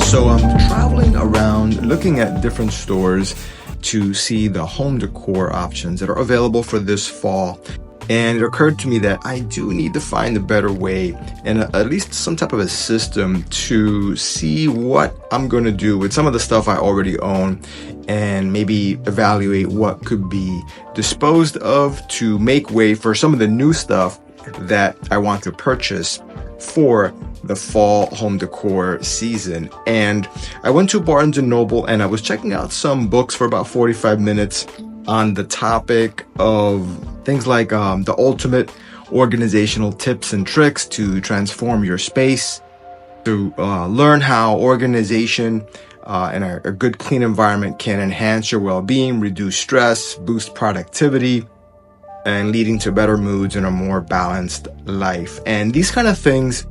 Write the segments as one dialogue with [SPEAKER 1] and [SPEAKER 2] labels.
[SPEAKER 1] So I'm traveling around looking at different stores to see the home decor options that are available for this fall. And it occurred to me that I do need to find a better way and at least some type of a system to see what I'm going to do with some of the stuff I already own and maybe evaluate what could be disposed of to make way for some of the new stuff that I want to purchase for the fall home decor season. And I went to Barnes & Noble and I was checking out some books for about 45 minutes on the topic of things like the ultimate organizational tips and tricks to transform your space, to learn how organization and a good clean environment can enhance your well-being, reduce stress, boost productivity, and leading to better moods and a more balanced life. And these kind of things,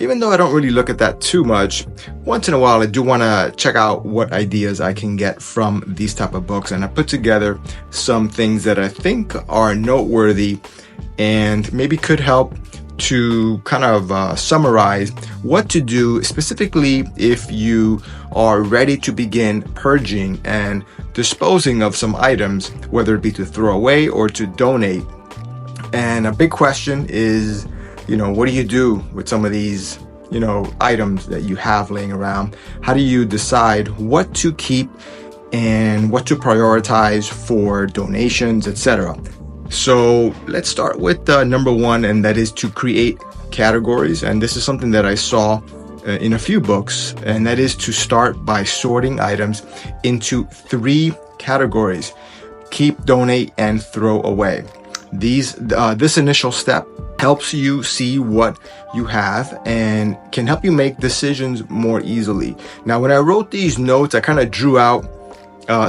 [SPEAKER 1] even though I don't really look at that too much, once in a while I do want to check out what ideas I can get from these type of books. And I put together some things that I think are noteworthy and maybe could help to kind of summarize what to do specifically if you are ready to begin purging and disposing of some items, whether it be to throw away or to donate. And a big question is, what do you do with some of these, items that you have laying around? How do you decide what to keep and what to prioritize for donations, etc.? So let's start with number one, and that is to create categories. And this is something that I saw in a few books, and that is to start by sorting items into 3 categories: keep, donate, and throw away. This initial step helps you see what you have and can help you make decisions more easily. Now, when I wrote these notes, I kind of drew out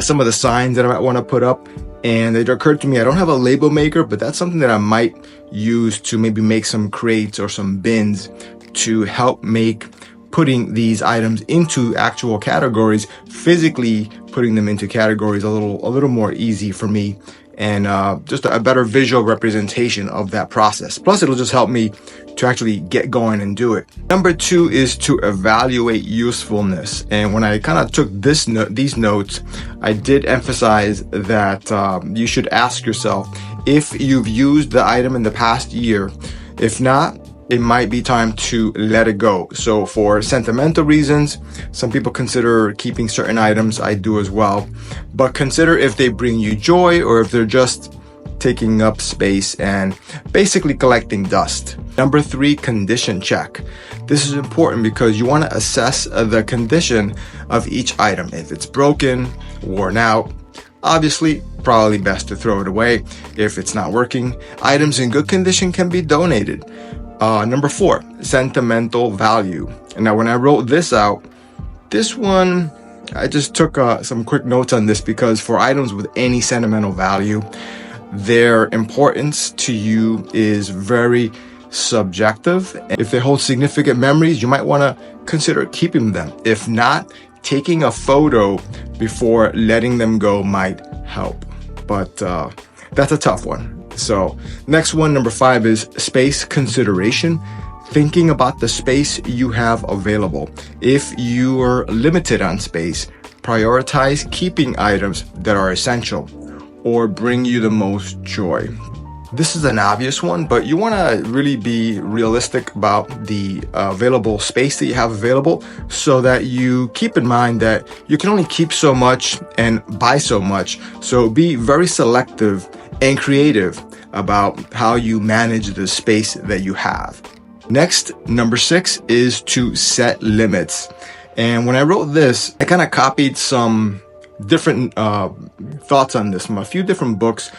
[SPEAKER 1] some of the signs that I might want to put up, and it occurred to me I don't have a label maker, but that's something that I might use to maybe make some crates or some bins to help make putting these items into actual categories, physically putting them into categories a little more easy for me, and just a better visual representation of that process. Plus, it'll just help me to actually get going and do it. Number 2 is to evaluate usefulness. And when I kind of took these notes, I did emphasize that you should ask yourself if you've used the item in the past year. If not, it might be time to let it go. So for sentimental reasons, some people consider keeping certain items. I do as well. But consider if they bring you joy or if they're just taking up space and basically collecting dust. Number 3, condition check. This is important because you want to assess the condition of each item. If it's broken, worn out, obviously, probably best to throw it away. If it's not working, items in good condition can be donated. Number 4, sentimental value. And now when I wrote this out, this one, I just took some quick notes on this because for items with any sentimental value, their importance to you is very subjective. If they hold significant memories, you might want to consider keeping them. If not, taking a photo before letting them go might help. But that's a tough one. So next one, number 5, is space consideration. Thinking about the space you have available. If you are limited on space, prioritize keeping items that are essential or bring you the most joy. This is an obvious one, but you want to really be realistic about the available space that you have available so that you keep in mind that you can only keep so much and buy so much. So be very selective and creative about how you manage the space that you have. Next, number 6 is to set limits. And when I wrote this, I kind of copied some different thoughts on this from a few different books,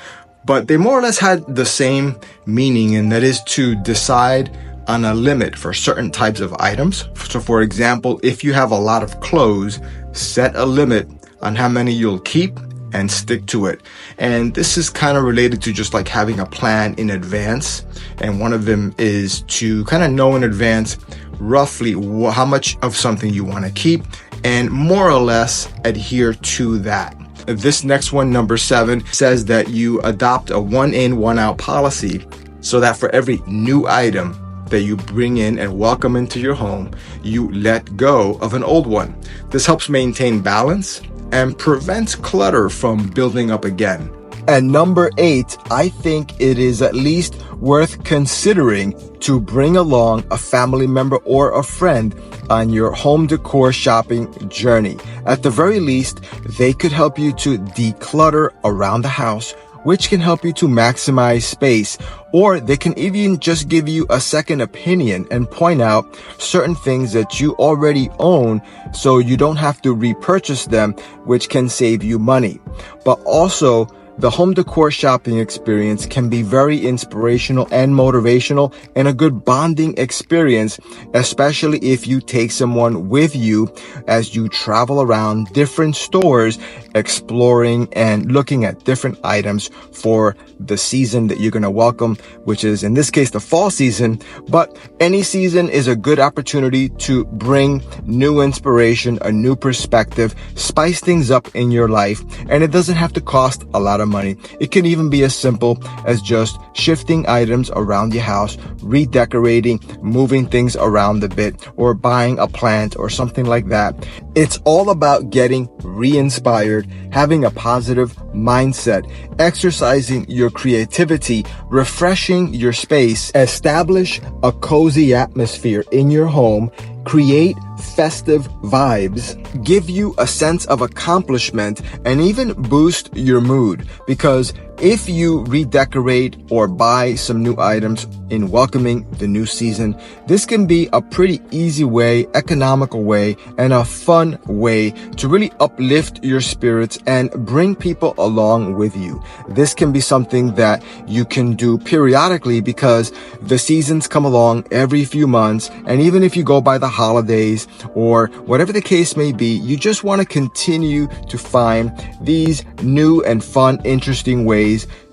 [SPEAKER 1] but they more or less had the same meaning, and that is to decide on a limit for certain types of items. So for example, if you have a lot of clothes, set a limit on how many you'll keep and stick to it. And this is kind of related to just like having a plan in advance. And one of them is to kind of know in advance roughly how much of something you want to keep and more or less adhere to that. This next one, number 7, says that you adopt a 1 in, 1 out policy so that for every new item that you bring in and welcome into your home, you let go of an old one. This helps maintain balance and prevents clutter from building up again. And number 8, I think it is at least worth considering to bring along a family member or a friend on your home decor shopping journey. At the very least, they could help you to declutter around the house, which can help you to maximize space, or they can even just give you a second opinion and point out certain things that you already own so you don't have to repurchase them, which can save you money. But also, the home decor shopping experience can be very inspirational and motivational and a good bonding experience, especially if you take someone with you as you travel around different stores, exploring and looking at different items for the season that you're going to welcome, which is in this case the fall season. But any season is a good opportunity to bring new inspiration, a new perspective, spice things up in your life, and it doesn't have to cost a lot of money. It can even be as simple as just shifting items around your house, redecorating, moving things around a bit, or buying a plant or something like that. It's all about getting re-inspired, having a positive mindset, exercising your creativity, refreshing your space, establish a cozy atmosphere in your home, create festive vibes, give you a sense of accomplishment, and even boost your mood. Because if you redecorate or buy some new items in welcoming the new season, this can be a pretty easy way, economical way, and a fun way to really uplift your spirits and bring people along with you. This can be something that you can do periodically because the seasons come along every few months, and even if you go by the holidays or whatever the case may be, you just want to continue to find these new and fun, interesting ways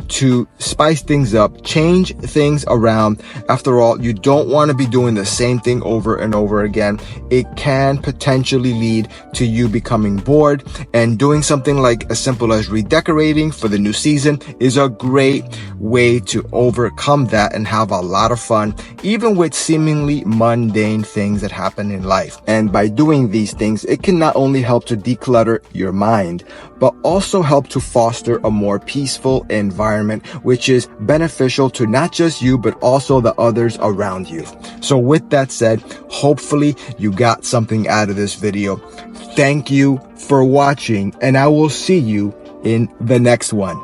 [SPEAKER 1] to spice things up, change things around. After all, you don't want to be doing the same thing over and over again. It can potentially lead to you becoming bored, and doing something like as simple as redecorating for the new season is a great way to overcome that and have a lot of fun, even with seemingly mundane things that happen in life. And by doing these things, it can not only help to declutter your mind, but also help to foster a more peaceful environment, which is beneficial to not just you, but also the others around you. So with that said, hopefully you got something out of this video. Thank you for watching, and I will see you in the next one.